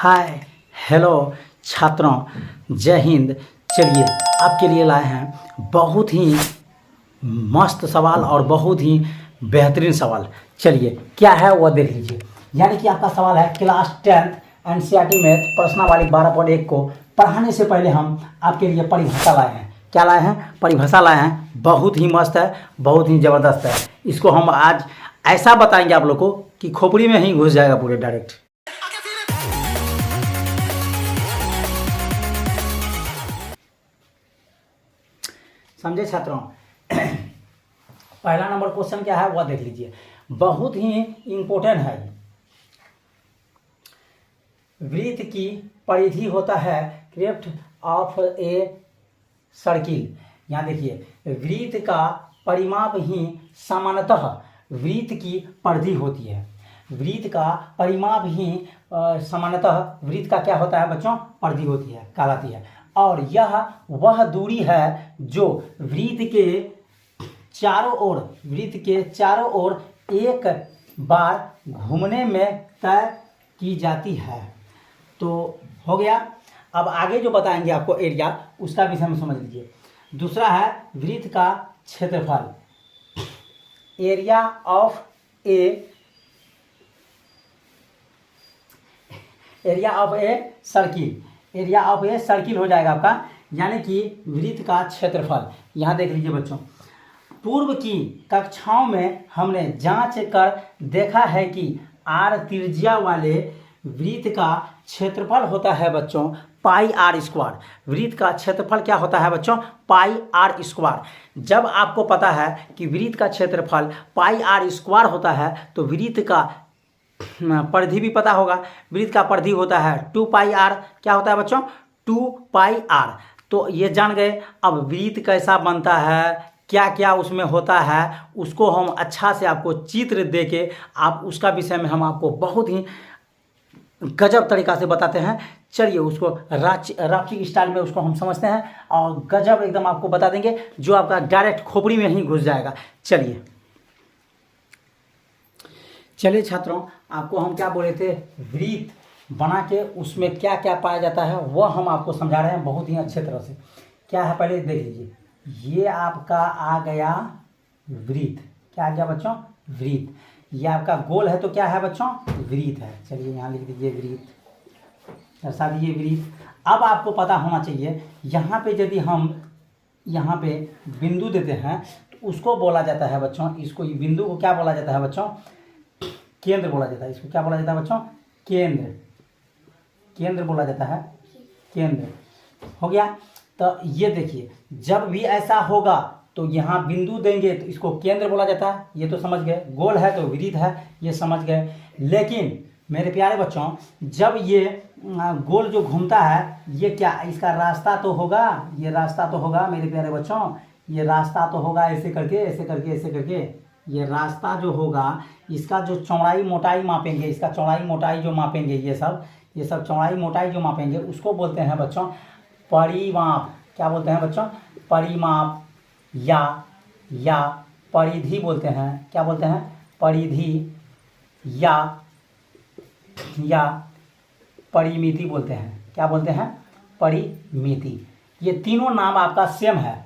Hi hello छात्रों, जय हिंद। चलिए आपके लिए लाए हैं बहुत ही मस्त सवाल और बहुत ही बेहतरीन सवाल। चलिए क्या है वह देख लीजिए। यानी कि आपका सवाल है क्लास 10th एनसीईआरटी में प्रश्नावली 12.1 को पढ़ाने से पहले हम आपके लिए परिभाषा लाए हैं। क्या लाए हैं? परिभाषा लाए हैं। बहुत ही मस्त है, बहुत ही ज़बरदस्त है। इसको हम आज ऐसा बताएंगे आप लोग को कि खोपड़ी में ही घुस जाएगा पूरे डायरेक्ट। समझे छात्रों? पहला नंबर क्वेश्चन क्या है वह देख लीजिए, बहुत ही इंपॉर्टेंट है। वृत्त की परिधि होता है क्रेफ्ट ऑफ ए सर्किल। यहाँ देखिए, वृत्त का परिमाप ही सामान्यतः वृत्त की परिधि होती है। वृत्त का परिमाप ही सामान्यतः वृत्त का क्या होता है बच्चों? परिधि होती है, कहलाती है। और यह वह दूरी है जो वृत्त के चारों ओर एक बार घूमने में तय की जाती है। तो हो गया। अब आगे जो बताएंगे आपको एरिया, उसका विषय में समझ लीजिए। दूसरा है वृत्त का क्षेत्रफल, area of a circle. Area of a circle हो जाएगा आपका, यानी कि वृत्त का क्षेत्रफल। यहाँ देख लीजिए बच्चों, पूर्व की कक्षाओं में हमने जांच कर देखा है कि आर त्रिज्या वाले वृत्त का क्षेत्रफल होता है बच्चों पाई आर स्क्वायर। वृत्त का क्षेत्रफल क्या होता है बच्चों? पाई आर स्क्वायर। जब आपको पता है कि वृत्त का क्षेत्रफल पाई आर स्क्वायर होता है तो वृत्त का परिधि भी पता होगा। वृत्त का परिधि होता है 2 पाई आर। क्या होता है बच्चों? 2 पाई आर। तो ये जान गए। अब वृत्त कैसा बनता है, क्या क्या उसमें होता है, उसको हम अच्छा से आपको चित्र दे के आप उसका विषय में हम आपको बहुत ही गजब तरीका से बताते हैं। चलिए उसको रांची स्टाइल में उसको हम समझते हैं और गजब एकदम आपको बता देंगे, जो आपका डायरेक्ट खोपड़ी में ही घुस जाएगा। चलिए छात्रों, आपको हम क्या बोले थे, वृत्त बना के उसमें क्या क्या पाया जाता है वह हम आपको समझा रहे हैं बहुत ही अच्छे तरह से। क्या है पहले देख लीजिए। ये आपका आ गया वृत्त। क्या आ गया बच्चों? वृत्त। ये आपका गोल है तो क्या है बच्चों? वृत्त है। चलिए यहाँ लिख दीजिए वृत्त, दर्शा दीजिए वृत्त। अब आपको पता होना चाहिए, यहाँ पे यदि हम यहाँ पे बिंदु देते हैं तो उसको बोला जाता है बच्चों, इसको बिंदु को क्या बोला जाता है बच्चों? केंद्र बोला जाता है। इसको क्या बोला जाता है बच्चों? केंद्र बोला जाता है। केंद्र हो गया। तो ये देखिए, जब भी ऐसा होगा तो यहाँ बिंदु देंगे तो इसको केंद्र बोला जाता है। ये तो समझ गए। गोल है तो वृत्त है, ये समझ गए। लेकिन मेरे प्यारे बच्चों, जब ये गोल जो घूमता है, ये क्या इसका रास्ता तो होगा? ये रास्ता तो होगा मेरे प्यारे बच्चों, ये रास्ता तो होगा। ऐसे करके ऐसे करके ऐसे करके ये रास्ता जो होगा, इसका जो चौड़ाई मोटाई मापेंगे, इसका चौड़ाई मोटाई जो मापेंगे, ये सब चौड़ाई मोटाई जो मापेंगे उसको बोलते हैं बच्चों परिमाप। क्या बोलते हैं बच्चों? परिमाप या परिधि बोलते हैं। क्या बोलते हैं? परिधि या परिमिति बोलते हैं। क्या बोलते हैं? परिमिति। ये तीनों नाम आपका सेम है,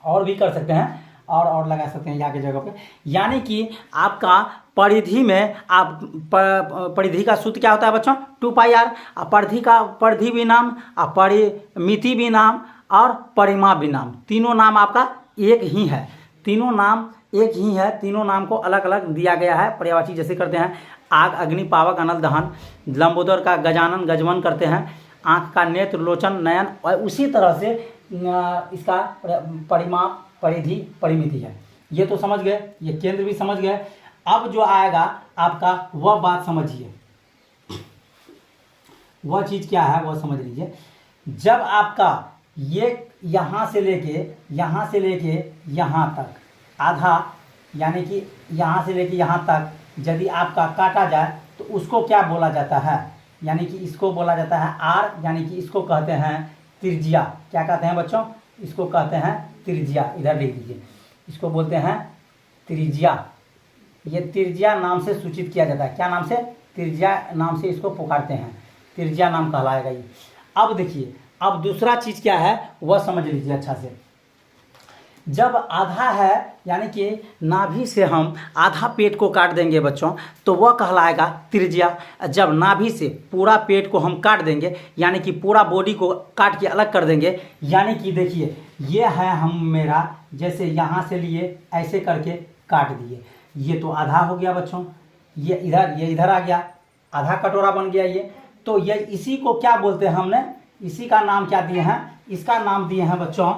और भी कर सकते हैं और लगा सकते हैं यहाँ की जगह पे। यानी कि आपका परिधि में आप परिधि का सूत्र क्या होता है बच्चों? 2 पाई आर। परिधि भी नाम, परिमिति भी नाम और परिमाप भी नाम। तीनों नाम आपका एक ही है। तीनों नाम एक ही है। तीनों नाम को अलग अलग दिया गया है। पर्यायवाची जैसे करते हैं, आग, अग्नि, पावक, अनल, दहन। लंबोदर का गजानन, गजमन करते हैं। आँख का नेत्र, लोचन, नयन। और उसी तरह से इसका परिमाप, परिधि, परिमिति है। ये तो समझ गए, ये केंद्र भी समझ गए। अब जो आएगा आपका वह बात समझिए, वह चीज़ क्या है वह समझ लीजिए। जब आपका ये यहाँ से लेके यहाँ तक आधा, यानी कि यहाँ से लेके यहाँ तक यदि आपका काटा जाए तो उसको क्या बोला जाता है? यानी कि इसको बोला जाता है आर, यानी कि इसको कहते हैं त्रिज्या। क्या कहते हैं बच्चों? इसको कहते हैं त्रिज्या। इधर लिख दीजिए, इसको बोलते हैं त्रिज्या। ये त्रिज्या नाम से सूचित किया जाता है। क्या नाम से? त्रिज्या नाम से इसको पुकारते हैं। त्रिज्या नाम कहलाएगा ये। अब देखिए, अब दूसरा चीज क्या है वह समझ लीजिए अच्छा से। जब आधा है यानी कि नाभि से हम आधा पेट को काट देंगे बच्चों, तो वह कहलाएगा त्रिज्या। जब नाभि से पूरा पेट को हम काट देंगे यानी कि पूरा बॉडी को काट के अलग कर देंगे, यानी कि देखिए ये है हम मेरा, जैसे यहाँ से लिए ऐसे करके काट दिए, ये तो आधा हो गया बच्चों, ये इधर आ गया, आधा कटोरा बन गया ये। तो ये इसी को क्या बोलते हैं हमने, इसी का नाम क्या दिए हैं, इसका नाम दिए हैं बच्चों,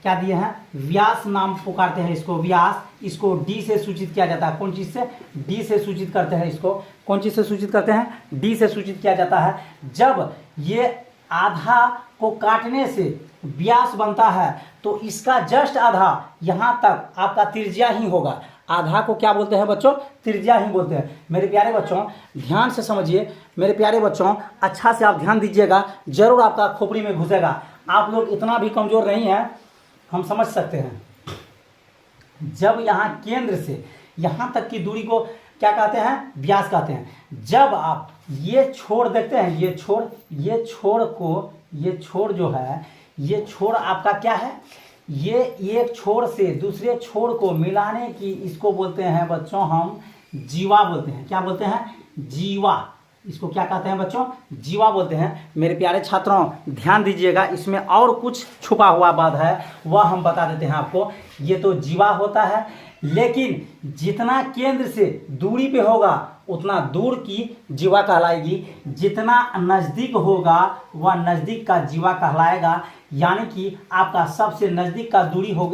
क्या दिए हैं, व्यास नाम पुकारते हैं इसको, व्यास। इसको डी से सूचित किया जाता है, कौन चीज से, डी से सूचित करते हैं इसको, कौन चीज से सूचित करते हैं, डी से सूचित किया जाता है। जब ये आधा को काटने से व्यास बनता है तो इसका जस्ट आधा यहाँ तक आपका त्रिज्या ही होगा। आधा को क्या बोलते हैं बच्चों, त्रिज्या ही बोलते हैं। मेरे प्यारे बच्चों ध्यान से समझिए, मेरे प्यारे बच्चों अच्छा से आप ध्यान दीजिएगा, जरूर आपका खोपड़ी में घुसेगा। आप लोग इतना भी कमजोर नहीं है, हम समझ सकते हैं। जब यहाँ केंद्र से यहाँ तक की दूरी को क्या कहते हैं, व्यास कहते हैं। जब आप ये छोर देखते हैं, ये छोर जो है, ये छोर आपका क्या है, ये एक छोर से दूसरे छोर को मिलाने की इसको बोलते हैं बच्चों हम जीवा बोलते हैं। क्या बोलते हैं, जीवा। इसको क्या कहते हैं बच्चों, जीवा बोलते हैं। मेरे प्यारे छात्रों ध्यान दीजिएगा, इसमें और कुछ छुपा हुआ बात है, वह हम बता देते हैं आपको। ये तो जीवा होता है, लेकिन जितना केंद्र से दूरी पे होगा उतना दूर की जीवा कहलाएगी, जितना नज़दीक होगा वह नज़दीक का जीवा कहलाएगा। यानी कि आपका सबसे नज़दीक का दूरी हो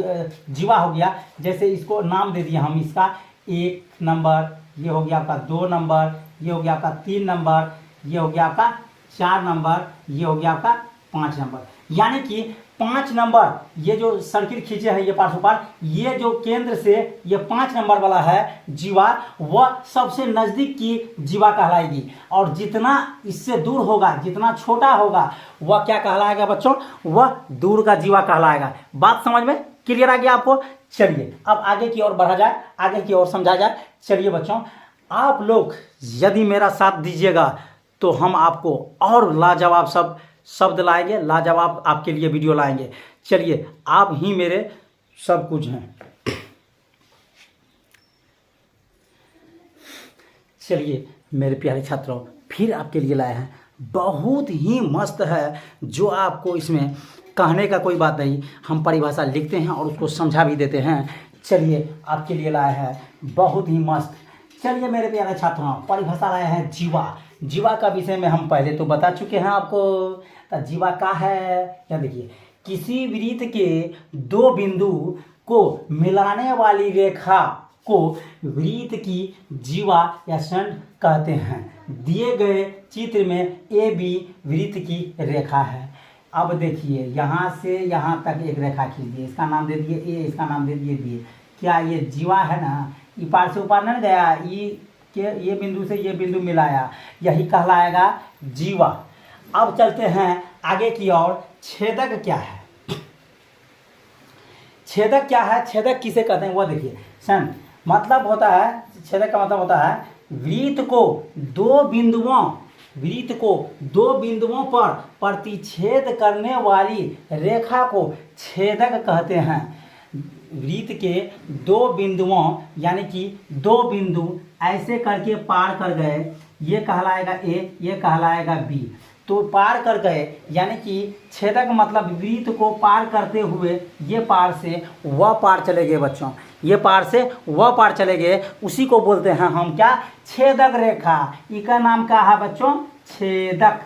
जीवा हो गया। जैसे इसको नाम दे दिया हम, इसका 1 नंबर, ये हो गया आपका 2 नंबर, ये हो गया आपका 3 नंबर, ये हो गया आपका 4 नंबर, ये हो गया आपका 5 नंबर। यानी कि 5 नंबर ये जो सर्किल खींचे हैं ये पार्श्वपाल, ये जो केंद्र से ये 5 नंबर वाला है जीवा, वह सबसे नज़दीक की जीवा कहलाएगी। और जितना इससे दूर होगा, जितना छोटा होगा, वह क्या कहलाएगा बच्चों, वह दूर का जीवा कहलाएगा। बात समझ में क्लियर आ गया आपको। चलिए अब आगे की ओर बढ़ा जाए, आगे की ओर समझा जाए। चलिए बच्चों आप लोग यदि मेरा साथ दीजिएगा तो हम आपको और लाजवाब सब शब्द लाएंगे, लाजवाब आपके लिए वीडियो लाएंगे। चलिए आप ही मेरे सब कुछ हैं। चलिए मेरे प्यारे छात्रों फिर आपके लिए लाए हैं, बहुत ही मस्त है, जो आपको इसमें कहने का कोई बात नहीं, हम परिभाषा लिखते हैं और उसको समझा भी देते हैं। चलिए आपके लिए लाए हैं बहुत ही मस्त। चलिए मेरे प्यारे छात्रों परिभाषा लाए हैं जीवा। जीवा का विषय में हम पहले तो बता चुके हैं आपको। तो जीवा का है, क्या देखिए, किसी वृत्त के 2 बिंदु को मिलाने वाली रेखा को वृत्त की जीवा या शंड कहते हैं। दिए गए चित्र में ए बी वृत्त की रेखा है। अब देखिए यहाँ से यहाँ तक एक रेखा खींच दिए, इसका नाम दे दिए ए, इसका नाम दे दिए बी। क्या ये जीवा है ना, ई पार से ऊपर नहीं गया, ई के ये बिंदु से ये बिंदु मिलाया, यही कहलाएगा जीवा। अब चलते हैं आगे की ओर। छेदक क्या है, छेदक क्या है, छेदक किसे कहते हैं वह देखिए। सन मतलब होता है, छेदक का मतलब होता है वृत्त को 2 बिंदुओं पर प्रतिच्छेद करने वाली रेखा को छेदक कहते हैं। वृत्त के 2 बिंदुओं यानी कि 2 बिंदु ऐसे करके पार कर गए, ये कहलाएगा ए, ये कहलाएगा बी। तो पार कर गए यानी कि छेदक मतलब वृत्त को पार करते हुए ये पार से वह पार चले गए बच्चों, ये पार से वह पार चले गए, उसी को बोलते हैं हम क्या, छेदक रेखा। इसका नाम क्या है बच्चों, छेदक,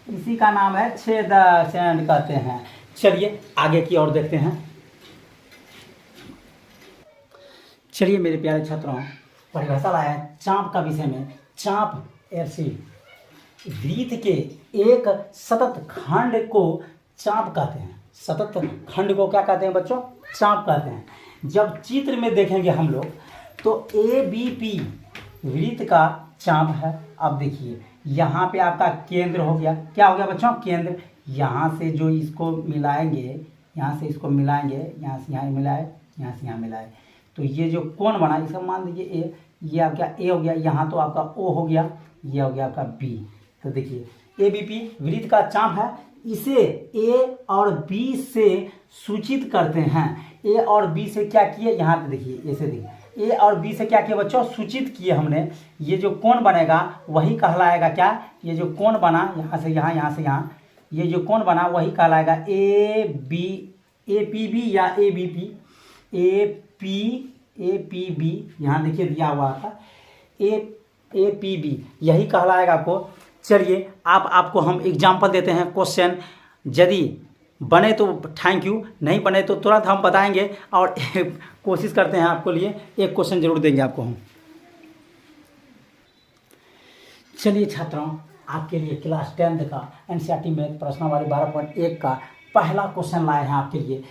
इसी का नाम है छेदक, छेद कहते हैं। चलिए आगे की ओर देखते हैं। चलिए मेरे प्यारे छात्रों परिभाषा लाया है चाप का विषय में। चाप ऐसी वृत्त के एक सतत खंड को चाप कहते हैं। सतत खंड को क्या कहते हैं बच्चों, चाप कहते हैं। जब चित्र में देखेंगे हम लोग तो ए बी पी वृत्त का चाप है। अब देखिए यहाँ पे आपका केंद्र हो गया, क्या हो गया बच्चों, केंद्र। यहाँ से जो इसको मिलाएंगे, यहाँ से इसको मिलाएंगे, यहाँ से यहाँ मिलाए, यहाँ से यहाँ मिलाए, तो ये जो कोण बना इसका मान लीजिए ए, ये आपका ए हो गया, यहाँ तो आपका ओ हो गया, ये हो गया आपका बी। तो देखिए ABP वृत्त का चाप है, इसे A और B से सूचित करते हैं। A और B से क्या किए, यहाँ पे देखिए, ऐसे देखिए, A और B से क्या किया बच्चों, सूचित किए हमने। ये जो कोण बनेगा वही कहलाएगा क्या, ये जो कोण बना यहाँ से यहाँ, यहाँ से यहाँ, ये जो कोण बना वही कहलाएगा APB या ABP, APB यहाँ देखिए दिया हुआ था, APB यही कहलाएगा आपको। चलिए आपको हम एग्जाम्पल देते हैं क्वेश्चन, यदि बने तो थैंक यू, नहीं बने तो तुरंत हम बताएंगे और कोशिश करते हैं आपको लिए एक क्वेश्चन जरूर देंगे आपको हम। चलिए छात्रों, आपके लिए क्लास 10 का NCERT मैथ प्रश्नावली 12.1 का पहला क्वेश्चन लाए हैं आपके लिए।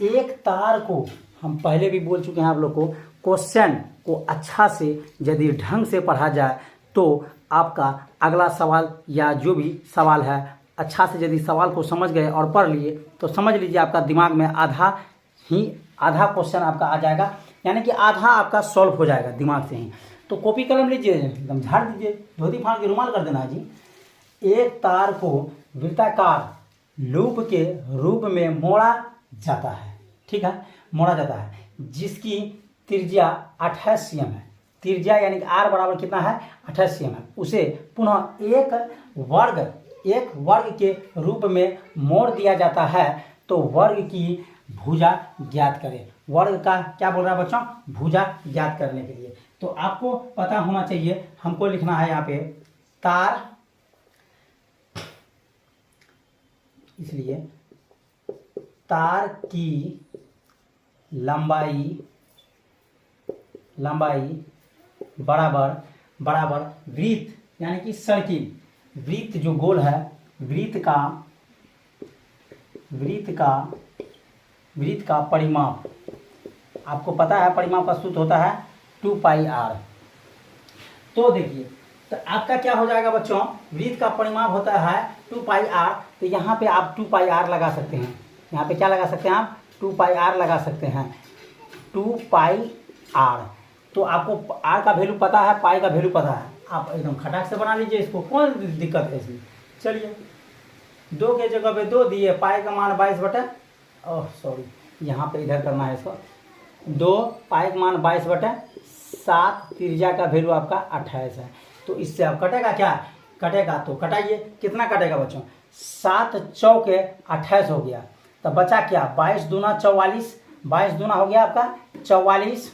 एक तार को, हम पहले भी बोल चुके हैं आप लोग को, क्वेश्चन को अच्छा से यदि ढंग से पढ़ा जाए तो आपका अगला सवाल या जो भी सवाल है अच्छा से यदि सवाल को समझ गए और पढ़ लिए तो समझ लीजिए आपका दिमाग में आधा क्वेश्चन आपका आ जाएगा, यानी कि आधा आपका सॉल्व हो जाएगा दिमाग से ही। तो कॉपी कलम लीजिए, एकदम झाड़ दीजिए, धोती फाड़ के रुमाल कर देना जी। एक तार को वृत्ताकार लूप के रूप में मोड़ा जाता है, ठीक है, मोड़ा जाता है, जिसकी त्रिज्या 28 cm है। त्रिज्या यानी कि R बराबर कितना है, 28 cm है। उसे पुनः एक वर्ग के रूप में मोड़ दिया जाता है, तो वर्ग की भुजा ज्ञात करें। वर्ग का क्या बोल रहा है बच्चों, भुजा ज्ञात करने के लिए। तो आपको पता होना चाहिए, हमको लिखना है यहाँ पे तार, इसलिए तार की लंबाई बराबर वृत्त यानी कि सर्किल, वृत्त जो गोल है, वृत्त का परिमाप, आपको पता है परिमाप का सूत्र होता है 2πr। तो देखिए, तो आपका क्या हो जाएगा बच्चों, वृत्त का परिमाप होता है 2πr, तो यहाँ पे आप 2πr लगा सकते हैं। यहाँ पे क्या लगा सकते हैं आप, 2πr लगा सकते हैं, 2πr। तो आपको r का वैल्यू पता है, पाई का वैल्यू पता है, आप एकदम खटाक से बना लीजिए इसको, कौन दिक्कत है इसमें। चलिए 2 के जगह पे 2 दिए, पाई का मान 22 ओह सॉरी, यहाँ पे इधर करना है इसको, 2 पाई का मान 22/7, त्रिज्या का वैल्यू आपका 28 है। तो इससे अब कटेगा क्या, कटेगा तो कटाइए, कितना कटेगा बच्चों, 7 चौके 28 हो गया, तो बचा क्या, 22 दूना 44, 22 दूना हो गया आपका 44,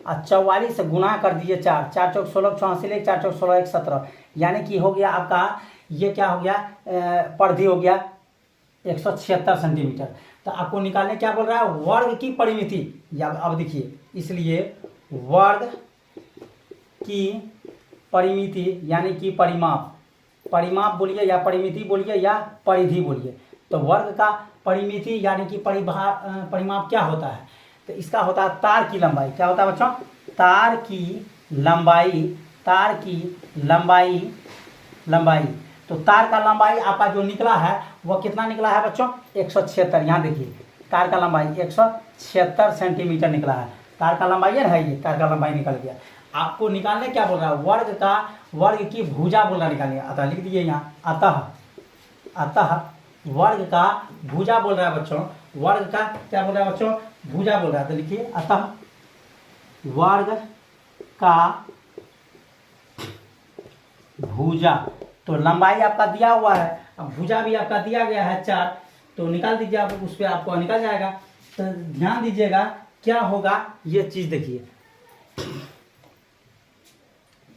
और 44 से गुना कर दीजिए 4, 4 चौक 16, 84, 4 चौक 16, 1 17, यानी कि हो गया आपका, ये क्या हो गया, परिधि हो गया 176 सेंटीमीटर। तो आपको निकालने क्या बोल रहा है, वर्ग की परिमिति, या अब देखिए, इसलिए वर्ग की परिमिति यानी कि परिमाप बोलिए या परिमिति बोलिए या परिधि बोलिए। तो वर्ग का परिमिति यानी कि परिमाप क्या होता है, तो इसका होता है तार की लंबाई। क्या होता है बच्चों, तार की लंबाई। तो तार का लंबाई आपका जो निकला है वह कितना निकला है बच्चों, 176। यहाँ देखिए, तार का लंबाई 176 सेंटीमीटर निकला है। तार का लंबाई है ये, तार का लंबाई निकल गया। आपको निकालने क्या बोल रहा है, वर्ग की भुजा बोल रहा है निकालने, अतः लिख दीजिए यहाँ, अतः वर्ग का भुजा बोल रहा है बच्चों, वर्ग का क्या बोल रहा है बच्चों, भुजा बोल रहा है। तो लिखिए, अतः वर्ग का भुजा, तो लंबाई आपका दिया हुआ है, अब भुजा भी आपका दिया गया है 4, तो निकाल दीजिए आप, उस पर आपको निकल जाएगा। तो ध्यान दीजिएगा क्या होगा, ये चीज देखिए,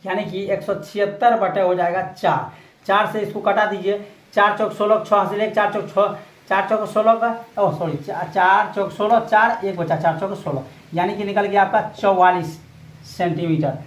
यानी कि 176 बटे हो जाएगा 4, 4 से इसको कटा दीजिए, 4 चौक 16, 6 4 चौक 16 का, ओह सॉरी, 4 चौक 16, 4 1 बचा, 4 चौक 16, यानी कि निकल गया आपका 44 सेंटीमीटर।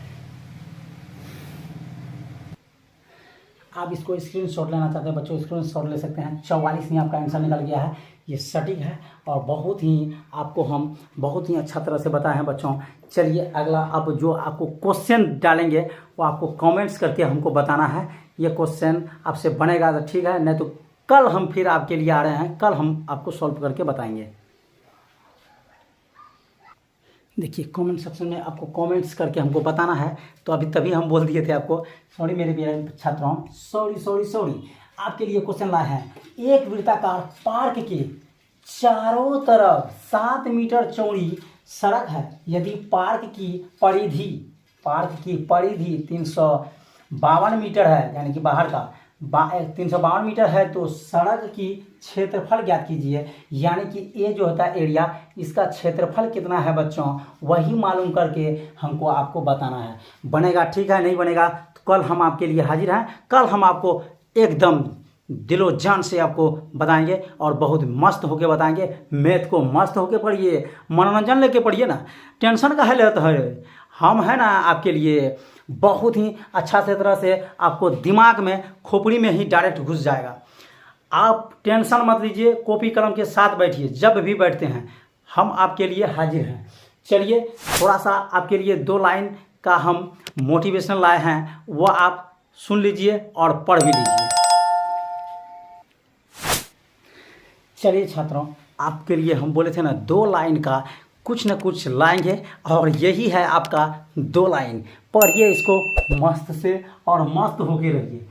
आप इसको स्क्रीनशॉट लेना चाहते हैं बच्चों, स्क्रीनशॉट ले सकते हैं। 44 ही आपका आंसर निकल गया है, ये सटीक है और बहुत ही आपको हम बहुत ही अच्छा तरह से बताए हैं बच्चों। चलिए अगला, अब जो आपको क्वेश्चन डालेंगे वो आपको कमेंट्स करके हमको बताना है, ये क्वेश्चन आपसे बनेगा तो ठीक है, नहीं तो कल हम फिर आपके लिए आ रहे हैं, कल हम आपको सॉल्व करके बताएंगे। देखिए कमेंट सेक्शन में आपको कमेंट्स करके हमको बताना है, तो अभी तभी हम बोल दिए थे आपको। सॉरी मेरे प्यारे छात्रों, सॉरी आपके लिए क्वेश्चन लाए हैं। एक वृत्ताकार पार्क के चारों तरफ 7 मीटर चौड़ी सड़क है। यदि पार्क की परिधि 352 मीटर है, यानी कि बाहर का 352 मीटर है, तो सड़क की क्षेत्रफल ज्ञात कीजिए। यानी कि ये जो होता है एरिया, इसका क्षेत्रफल कितना है बच्चों, वही मालूम करके हमको आपको बताना है। बनेगा ठीक है, नहीं बनेगा तो कल हम आपके लिए हाजिर हैं। कल हम आपको एकदम दिलो जान से आपको बताएंगे और बहुत मस्त होके बताएंगे। मैथ को मस्त होके पढ़िए, मनोरंजन लेके पढ़िए ना, टेंशन का है लेता है। हम है ना आपके लिए बहुत ही अच्छा से तरह से आपको दिमाग में खोपड़ी में ही डायरेक्ट घुस जाएगा। आप टेंशन मत लीजिए, कॉपी कलम के साथ बैठिए। जब भी बैठते हैं हम आपके लिए हाजिर हैं। चलिए थोड़ा सा आपके लिए 2 लाइन का हम मोटिवेशन लाए हैं, वो आप सुन लीजिए और पढ़ भी लीजिए। चलिए छात्रों, आपके लिए हम बोले थे ना 2 लाइन का कुछ न कुछ लाएंगे, और यही है आपका 2 लाइन। पढ़िए इसको मस्त से और मस्त होके रहिए।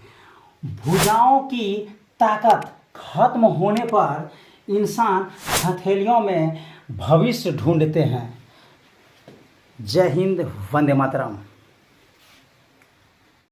भुजाओं की ताकत खत्म होने पर इंसान हथेलियों में भविष्य ढूंढते हैं। जय हिंद, वंदे मातरम।